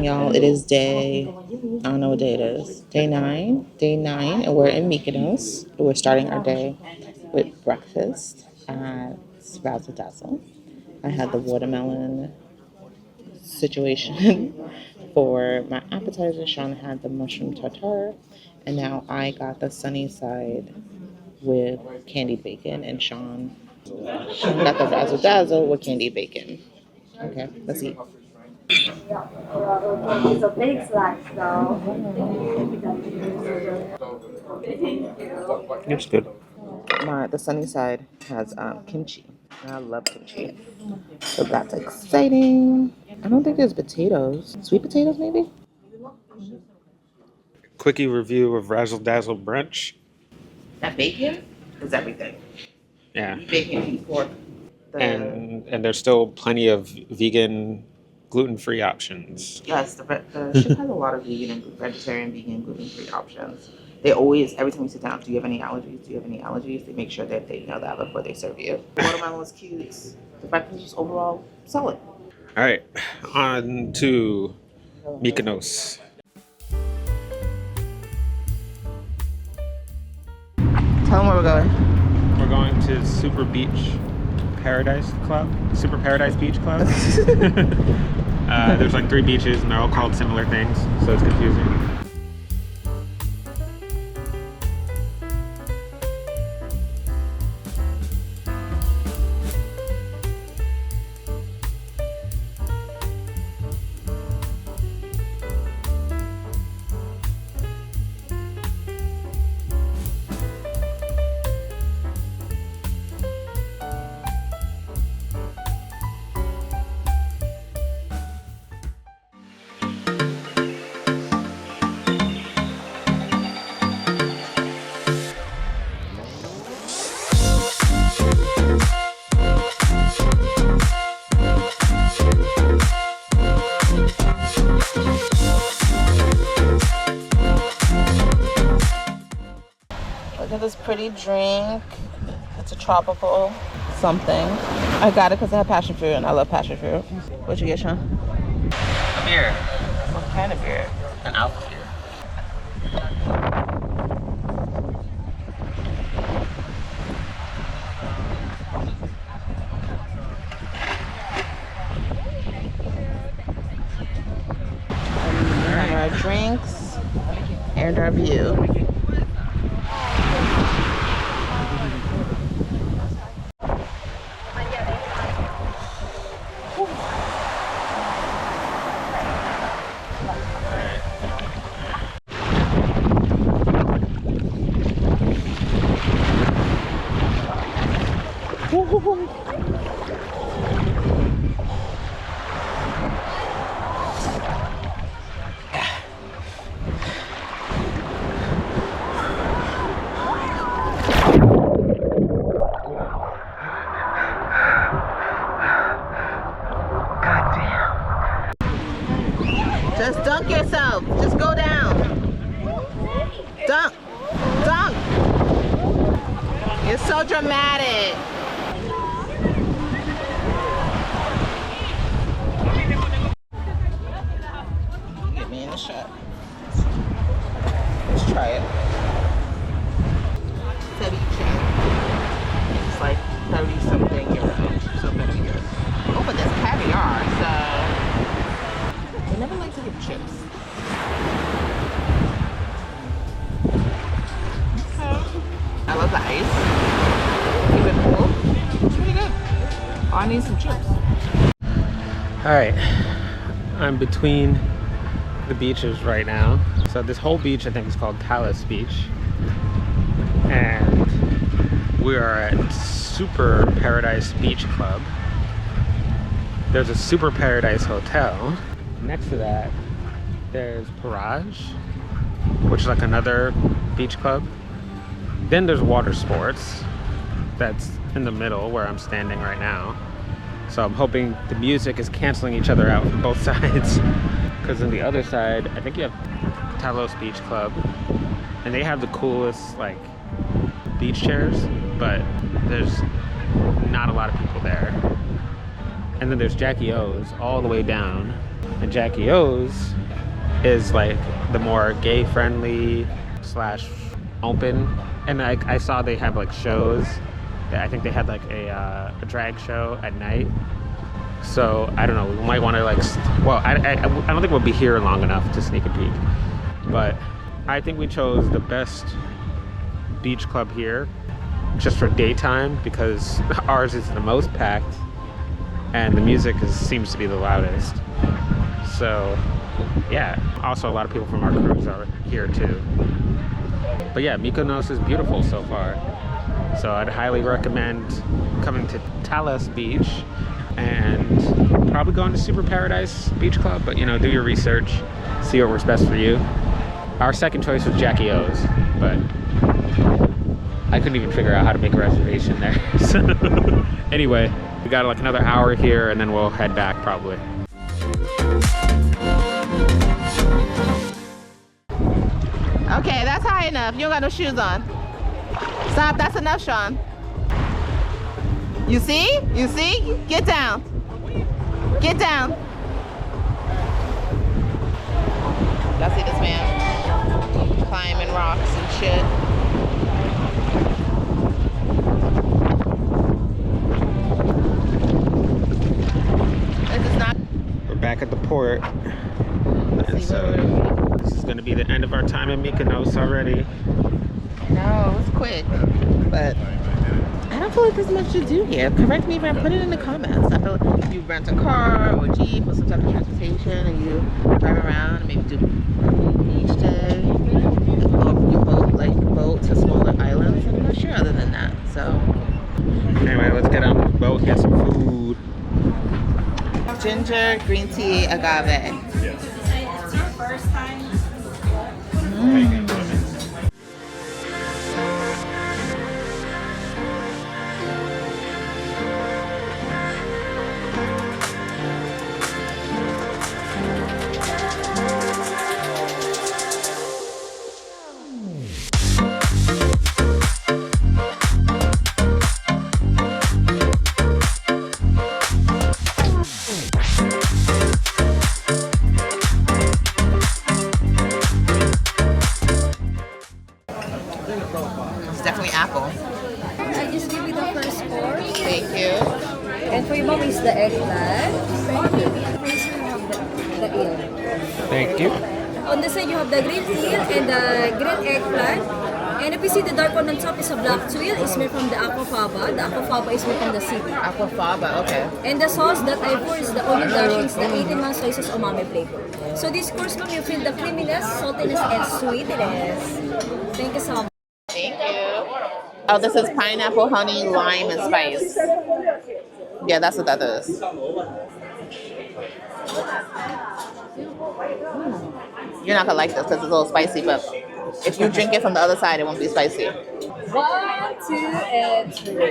Y'all, it is day, I don't know what day it is. Day nine, and we're in Mykonos. We're starting our day with breakfast at Razzle Dazzle. I had the watermelon situation for my appetizer. Sean had the mushroom tartare, and now I got the sunny side with candied bacon, and Sean got the Razzle Dazzle with candied bacon. Okay, let's eat. It's a big slice, though. It's good. The sunny side has kimchi. I love kimchi, so that's exciting. I don't think there's potatoes. Sweet potatoes, maybe. Quickie review of Razzle Dazzle brunch. That bacon is everything. Yeah, Bacon, beef, pork. and there's still plenty of vegan, gluten-free options. Yes, the ship has a lot of vegan and vegetarian, vegan, gluten-free options. They always, every time you sit down, do you have any allergies? Do you have any allergies? They make sure that they know that before they serve you. The watermelon was cute. The breakfast was just overall solid. All right, on to Mykonos. Tell them where we're going. We're going to Super Paradise Beach Club. There's like 3 beaches and they're all called similar things, so it's confusing. Look at this pretty drink. It's a tropical something. I got it because I have passion fruit and I love passion fruit. What'd you get, Sean? A beer. What kind of beer? An alpha beer. And our drinks and our view. Just dunk yourself. Just go down. Dunk. Dunk. You're so dramatic. Get me in the shot. Let's try it. Ceviche. It's like 30 something euros. So many euros. Oh, but there's caviar, so. I never like to get chips. I love the ice. Keep it cool. It's pretty good. Oh, I need some chips. Alright, I'm between the beaches right now. So this whole beach I think is called Talis Beach. And we are at Super Paradise Beach Club. There's a Super Paradise Hotel. Next to that, there's Parage, which is like another beach club. Then there's water sports. That's in the middle where I'm standing right now. So I'm hoping the music is canceling each other out from both sides. Because on the other side, I think you have Talos Beach Club. And they have the coolest like beach chairs, but there's not a lot of people there. And then there's Jackie O's all the way down. And Jackie O's is like the more gay friendly / open. And I saw they have like shows. I think they had like a drag show at night. So I don't know. We might want to like. Well, I don't think we'll be here long enough to sneak a peek. But I think we chose the best beach club here just for daytime because ours is the most packed and the music seems to be the loudest. So yeah, also a lot of people from our cruise are here too. But yeah, Mykonos is beautiful so far. So I'd highly recommend coming to Talas Beach and probably going to Super Paradise Beach Club, but you know, do your research, see what works best for you. Our second choice was Jackie O's, but I couldn't even figure out how to make a reservation there. So anyway, we got like another hour here and then we'll head back probably. Okay, that's high enough. You don't got no shoes on. Stop, that's enough, Sean. You see? You see? Get down. Get down. Y'all see this man climbing rocks and shit. This is not. We're back at the port. And so this is gonna be the end of our time in Mykonos already. No, it was quick. But I don't feel like there's much to do here. Correct me if I'm put it in the comments. I feel like you rent a car or a Jeep or some type of transportation and you drive around and maybe do beach day. Or you boat to smaller islands. I'm not sure other than that. So Anyway, let's get on the boat, get some food. ginger, green tea, agave. It's definitely apple. I just give you the first course. Thank you. And for your mom is the eggplant. First you have the eel. Thank you. On the side you have the green eel and the green eggplant. And if you see the dark one on top is a black tuile. It's made from the aquafaba. The aquafaba is made from the seaweed. Aquafaba, okay. And the sauce that I pour is the onion dashings, the 18 slices umami flavor. So this course, ma'am, you feel the creaminess, saltiness, and sweetness. Thank you so much. Thank you. Oh, this is pineapple, honey, lime, and spice. Yeah, that's what that is. You're not gonna like this because it's a little spicy, but if you drink it from the other side, it won't be spicy. 1, 2, and 3.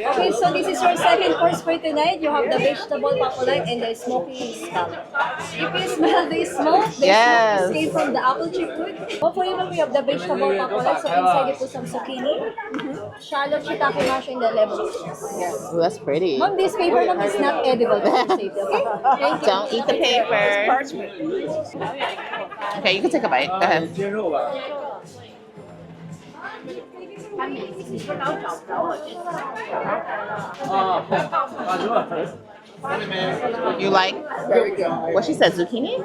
Okay, so this is your second course for tonight. You have the vegetable papalag and the smoky scallop. If you smell the smoke, the Yes. smoke is came from the apple chip food. But for you, we have the vegetable papalag. So inside you put some zucchini, shallot, shiitake mash, and the lemon juice. Ooh, that's pretty. Mom, this paper, mom, is not edible. Don't save it, okay? Thank you. Don't eat the paper. Okay, you can take a bite. Go ahead. You like what she said, zucchini?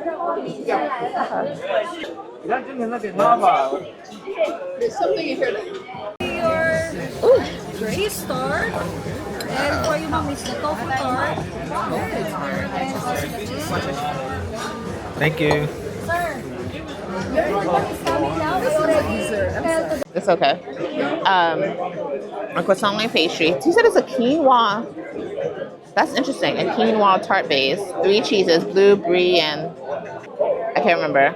Your cheese tart. And for you, mom, it's the tofu tart. And also the cheese tart. Thank you. Sir, your food is coming now. We already tell to It's okay. A croissant and pastry. You said it's a quinoa. That's interesting. A quinoa tart base, 3 cheeses, blue, brie, and I can't remember.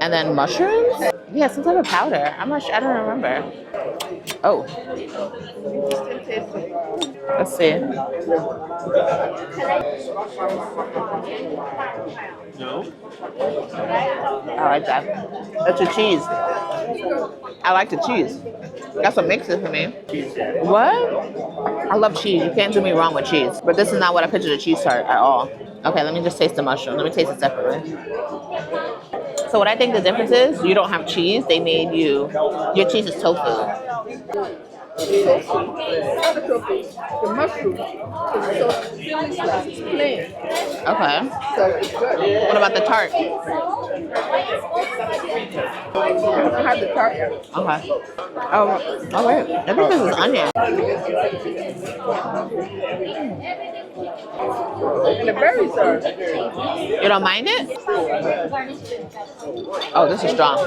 And then mushrooms? Yeah, some type of powder. I'm not sure. I don't remember. Oh. Let's see. No. I like that. That's the cheese. I like the cheese. That's what makes it for me. What? I love cheese. You can't do me wrong with cheese. But this is not what I pictured a cheese tart at all. Okay, let me just taste the mushroom. Let me taste it separately. So what I think the difference is, you don't have cheese. They made you, your cheese is tofu. The mushroom is so thinly sliced, it's plain. Okay. So it's good. What about the tart? I haven't had the tart yet. Okay. Oh wait. I think this is onion. And the berries are. You don't mind it? Oh, this is strong.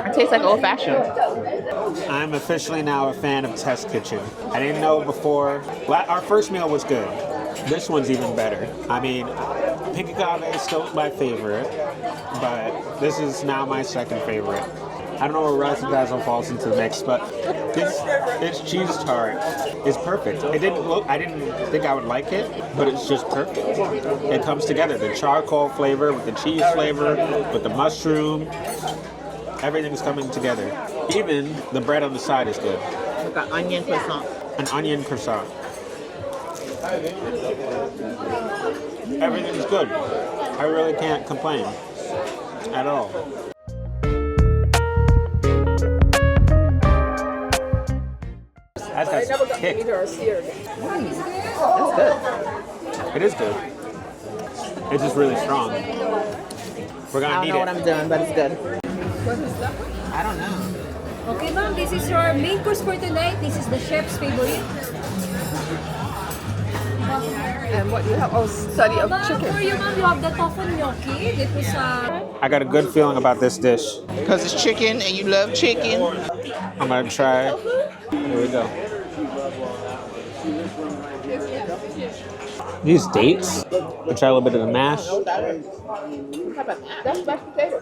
It tastes like old fashioned. I'm officially now a fan of Test Kitchen. I didn't know before. Our first meal was good. This one's even better. I mean, pink agave is still my favorite, but this is now my second favorite. I don't know where Razzle Dazzle falls into the mix, but this cheese tart is perfect. I didn't think I would like it, but it's just perfect. It comes together. The charcoal flavor with the cheese flavor, with the mushroom. Everything's coming together. Even the bread on the side is good. Like an onion croissant. An onion croissant. Everything's good. I really can't complain at all. That's I never got to kick. meet her or see her. That's good. It is good. It's just really strong. We're I gonna don't need know what it. I'm doing, but it's good. What is that one? I don't know. Okay, ma'am, this is your main course for tonight. This is the chef's favorite. And what you have? Oh, study of For chicken. you, ma'am, you have the tofu gnocchi. This is I got a good feeling about this dish. Because it's chicken and you love chicken. I'm gonna try. Here we go. These dates. I'll try a little bit of the mash. That's mashed potato.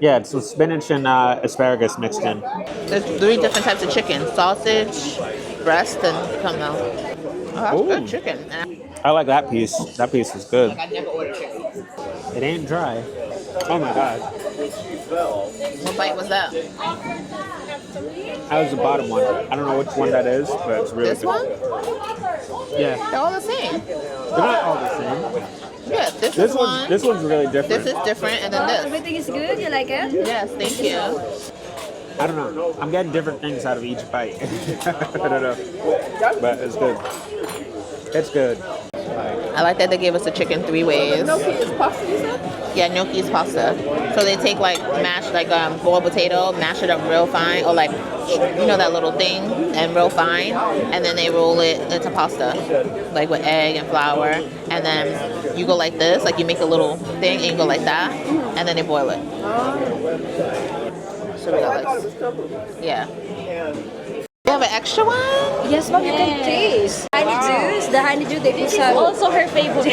Yeah, it's with spinach and asparagus mixed in. There's 3 different types of chicken. Sausage, breast, and come out. Oh, that's Ooh. good chicken. I like that piece. That piece is good. I never ordered chicken. It ain't dry. Oh my god. What bite was that? That was the bottom one. I don't know which one that is, but it's really This good. one? Yeah. They're all the same. They're not all the same. Yeah, this is one. This one's really different. This is different, and then this. everything is good. You like it? Yes, thank you. I don't know. I'm getting different things out of each bite. I don't know. But it's good. It's good. I like that they gave us the chicken 3 ways. Gnocchi is pasta, you said? Yeah, gnocchi is pasta. So they take like mashed, like boiled potato, mash it up real fine, or like, you know, that little thing, and real fine, and then they roll it into pasta, like with egg and flour, and then you go like this, like you make a little thing, and you go like that, and then they boil it. So we got like, yeah. You have an extra one? Yes, ma'am, you can taste. Honeydews, the honeydew they put sa... also her favorite.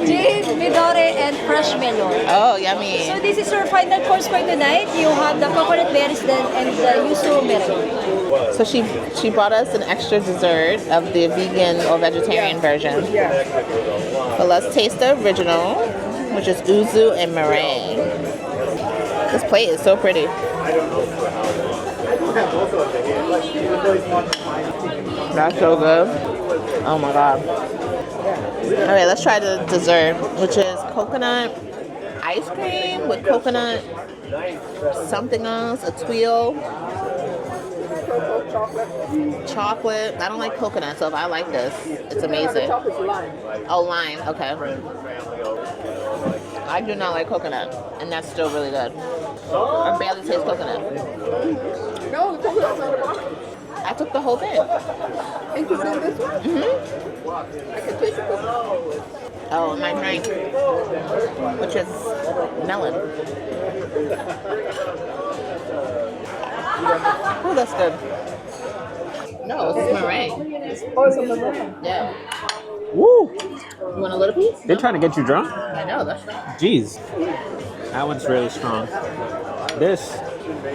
Jade, midori, and fresh melon. Oh, yummy. So this is your final course for tonight. You have the coconut berries then and the yuzu meringue. So she brought us an extra dessert of the vegan or vegetarian version. But let's taste the original, which is uzu and meringue. This plate is so pretty. That's so good. Oh my god. Okay, let's try the dessert, which is coconut ice cream with coconut something else, a twirl. Chocolate. I don't like coconut, so if I like this, it's amazing. Oh, lime. Okay. I do not like coconut, and that's still really good. I barely taste coconut. No, the coconut's on the bottom. I took the whole thing. Including this one? Mm-hmm. I can taste the coconut. Oh, and my drink, which is melon. Oh, that's good. No, it's meringue. Oh, it's on the bottom. Yeah. Woo! You want a little piece? They're trying to get you drunk? I know, that's right. Jeez. That one's really strong. This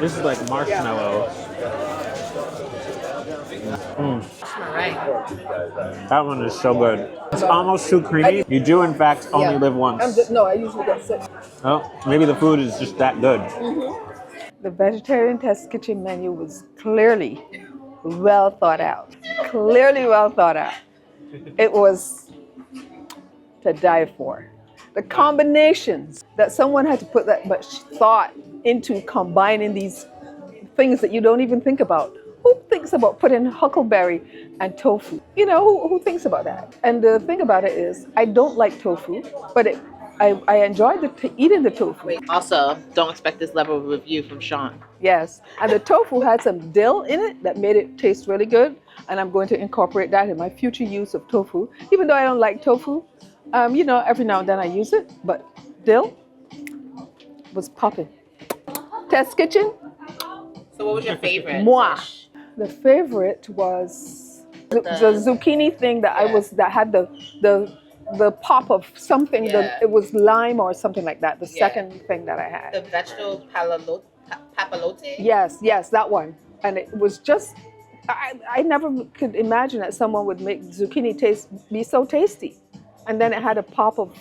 is like marshmallow. Meringue. That one is so good. It's almost too creamy. You do, in fact, only live once. No, I usually get sick. Oh, maybe the food is just that good. The vegetarian test kitchen menu was clearly well thought out. Clearly well thought out. It was to die for. The combinations that someone had to put that much thought into combining these things that you don't even think about. Who thinks about putting huckleberry and tofu? You know, who thinks about that? And the thing about it is, I don't like tofu, but I enjoyed eating the tofu. Also, don't expect this level of review from Sean. Yes, and the tofu had some dill in it that made it taste really good, and I'm going to incorporate that in my future use of tofu. Even though I don't like tofu, you know, every now and then I use it, but dill was popping. Test kitchen? So what was your favorite Moi. dish? The favorite was the zucchini thing that that had the pop of something. Yeah. It was lime or something like that. The Yeah. second thing that I had. The vegetable papalote? Yes, that one. And it was just, I never could imagine that someone would make zucchini be so tasty. And then it had a pop of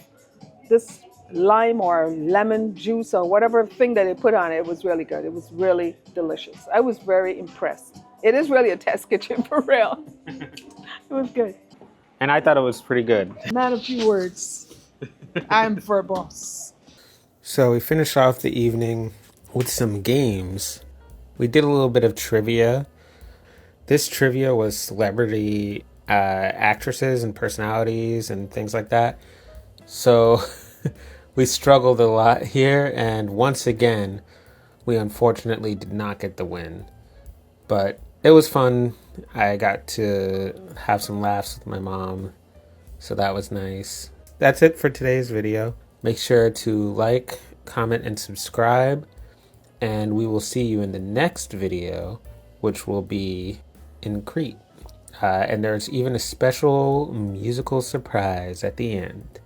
this lime or lemon juice or whatever thing that they put on it. It was really good. It was really delicious. I was very impressed. It is really a test kitchen for real. It was good. And I thought it was pretty good. Not a few words. I'm verbose. So we finished off the evening with some games. We did a little bit of trivia. This trivia was celebrity actresses and personalities and things like that. So we struggled a lot here, and once again, we unfortunately did not get the win. But it was fun. I got to have some laughs with my mom, so that was nice. That's it for today's video. Make sure to like, comment, and subscribe, and we will see you in the next video, which will be in Crete. And there's even a special musical surprise at the end.